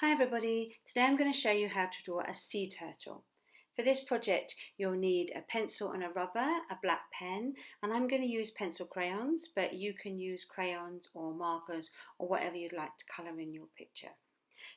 Hi everybody, today I'm going to show you how to draw a sea turtle. For this project you'll need a pencil and a rubber, a black pen, and I'm going to use pencil crayons, but you can use crayons or markers or whatever you'd like to colour in your picture.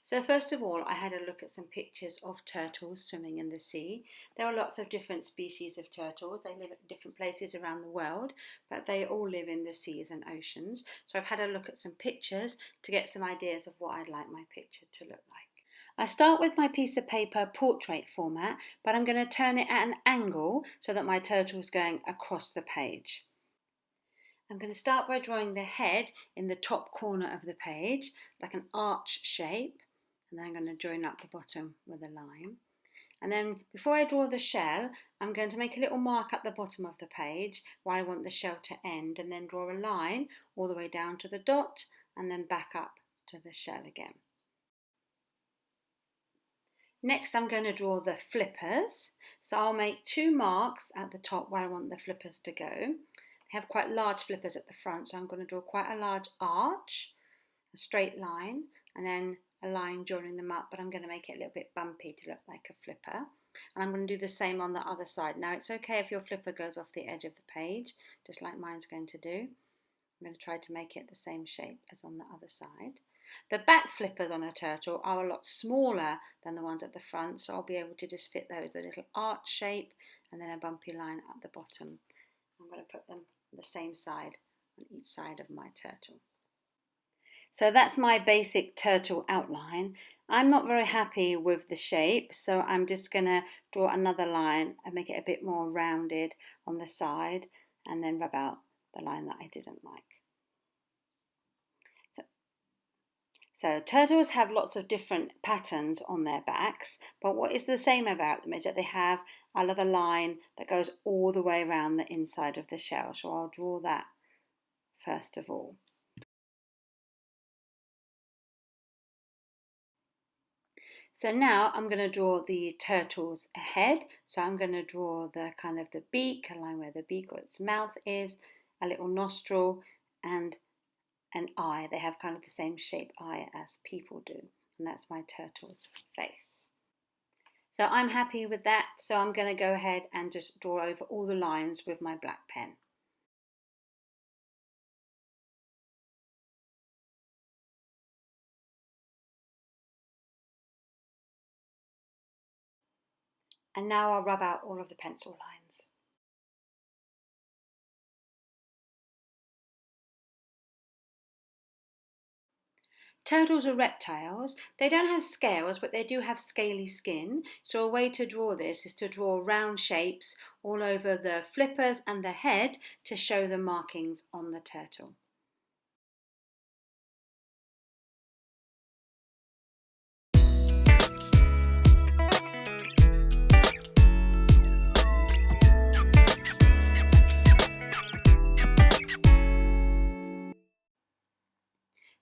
So first of all, I had a look at some pictures of turtles swimming in the sea. There are lots of different species of turtles. They live at different places around the world, but they all live in the seas and oceans. So I've had a look at some pictures to get some ideas of what I'd like my picture to look like. I start with my piece of paper portrait format, but I'm going to turn it at an angle so that my turtle is going across the page. I'm going to start by drawing the head in the top corner of the page, like an arch shape, and then I'm going to join up the bottom with a line. And then before I draw the shell, I'm going to make a little mark at the bottom of the page where I want the shell to end, and then draw a line all the way down to the dot and then back up to the shell again. Next I'm going to draw the flippers, so I'll make two marks at the top where I want the flippers to go. They have quite large flippers at the front, so I'm going to draw quite a large arch, a straight line, and then a line joining them up, but I'm going to make it a little bit bumpy to look like a flipper. And I'm going to do the same on the other side. Now it's okay if your flipper goes off the edge of the page, just like mine's going to do. I'm going to try to make it the same shape as on the other side. The back flippers on a turtle are a lot smaller than the ones at the front, so I'll be able to just fit those, a little arch shape and then a bumpy line at the bottom. I'm going to put them on the same side on each side of my turtle. So that's my basic turtle outline. I'm not very happy with the shape, so I'm just going to draw another line and make it a bit more rounded on the side and then rub out the line that I didn't like. So turtles have lots of different patterns on their backs, but what is the same about them is that they have another line that goes all the way around the inside of the shell. So I'll draw that first of all. So now I'm going to draw the turtle's head. So I'm going to draw the kind of the beak, a line where the beak or its mouth is, a little nostril and an eye. They have kind of the same shape eye as people do. And that's my turtle's face. So I'm happy with that. So I'm going to go ahead and just draw over all the lines with my black pen. And now I'll rub out all of the pencil lines. Turtles are reptiles. They don't have scales, but they do have scaly skin. So a way to draw this is to draw round shapes all over the flippers and the head to show the markings on the turtle.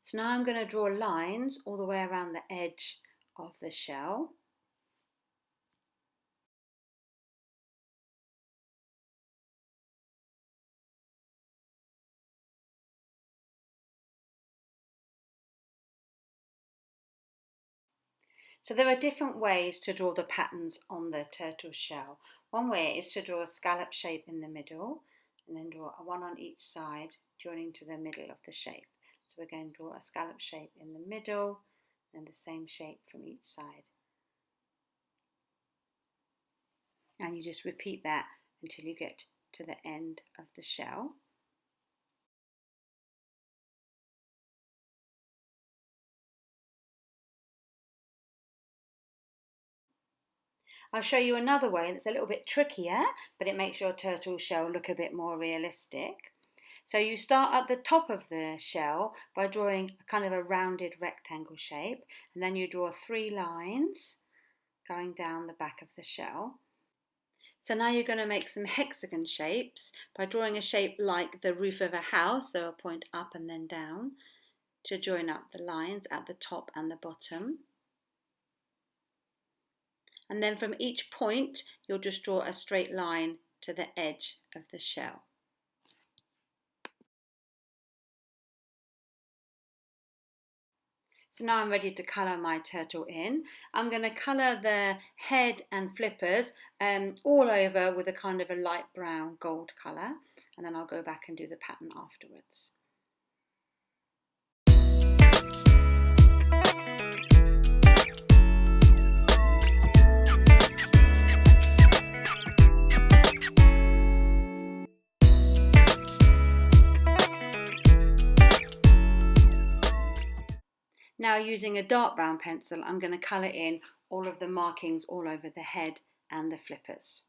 So now I'm going to draw lines all the way around the edge of the shell. So there are different ways to draw the patterns on the turtle shell. One way is to draw a scallop shape in the middle and then draw one on each side joining to the middle of the shape. So we're going to draw a scallop shape in the middle and the same shape from each side. And you just repeat that until you get to the end of the shell. I'll show you another way that's a little bit trickier, but it makes your turtle shell look a bit more realistic. So you start at the top of the shell by drawing kind of a rounded rectangle shape, and then you draw 3 lines going down the back of the shell. So now you're going to make some hexagon shapes by drawing a shape like the roof of a house, so a point up and then down, to join up the lines at the top and the bottom. And then from each point you'll just draw a straight line to the edge of the shell. So now I'm ready to colour my turtle in. I'm going to colour the head and flippers all over with a kind of a light brown gold colour, and then I'll go back and do the pattern afterwards. Now, using a dark brown pencil, I'm going to colour in all of the markings all over the head and the flippers.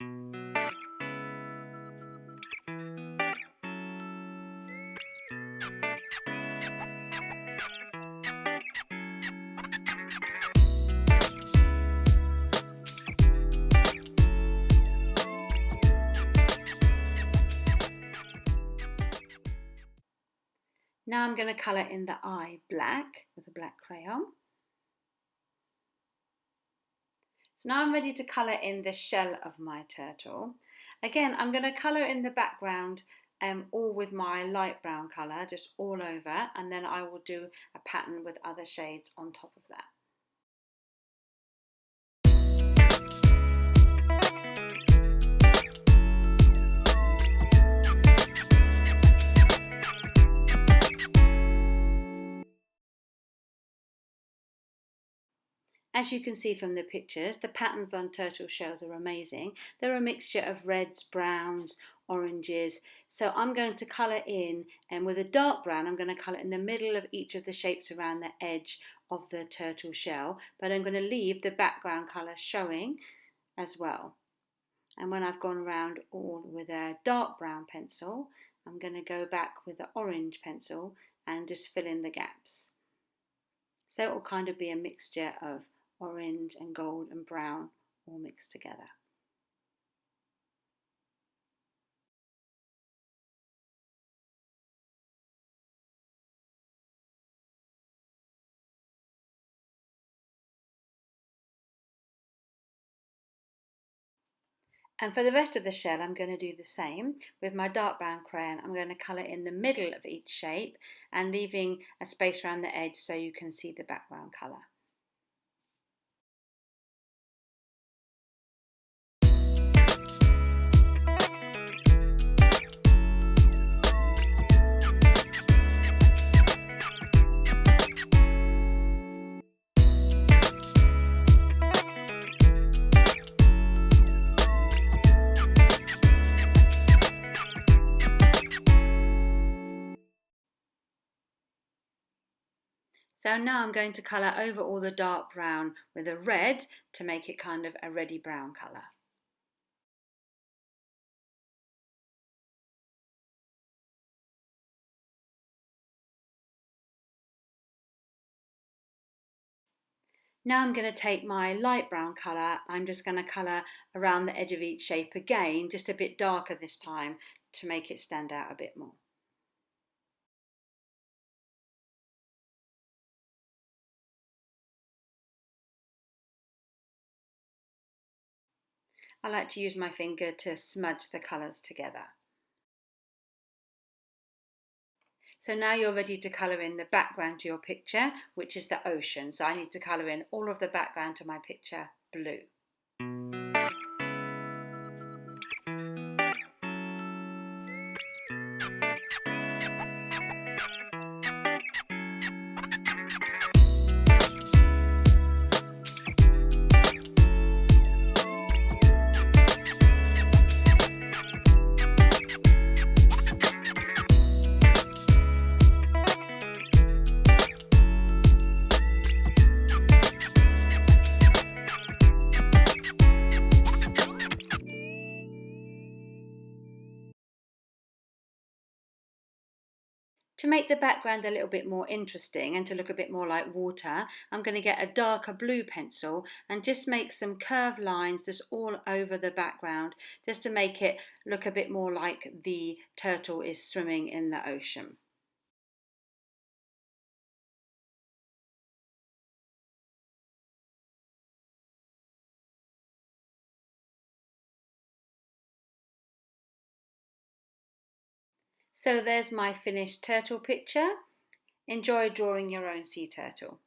Now I'm going to colour in the eye black with a black crayon. So now I'm ready to colour in the shell of my turtle. Again, I'm going to colour in the background all with my light brown colour, just all over, and then I will do a pattern with other shades on top of that. As you can see from the pictures, the patterns on turtle shells are amazing. They're a mixture of reds, browns, oranges. So I'm going to colour in, and with a dark brown, I'm going to colour in the middle of each of the shapes around the edge of the turtle shell, but I'm going to leave the background colour showing as well. And when I've gone around all with a dark brown pencil, I'm going to go back with the orange pencil and just fill in the gaps. So it will kind of be a mixture of orange and gold and brown all mixed together. And for the rest of the shell, I'm going to do the same. With my dark brown crayon, I'm going to colour in the middle of each shape and leaving a space around the edge so you can see the background colour. So now I'm going to colour over all the dark brown with a red to make it kind of a reddy brown colour. Now I'm going to take my light brown colour, I'm just going to colour around the edge of each shape again, just a bit darker this time to make it stand out a bit more. I like to use my finger to smudge the colours together. So now you're ready to colour in the background to your picture, which is the ocean. So I need to colour in all of the background to my picture blue. To make the background a little bit more interesting and to look a bit more like water, I'm going to get a darker blue pencil and just make some curved lines just all over the background, just to make it look a bit more like the turtle is swimming in the ocean. So there's my finished turtle picture. Enjoy drawing your own sea turtle.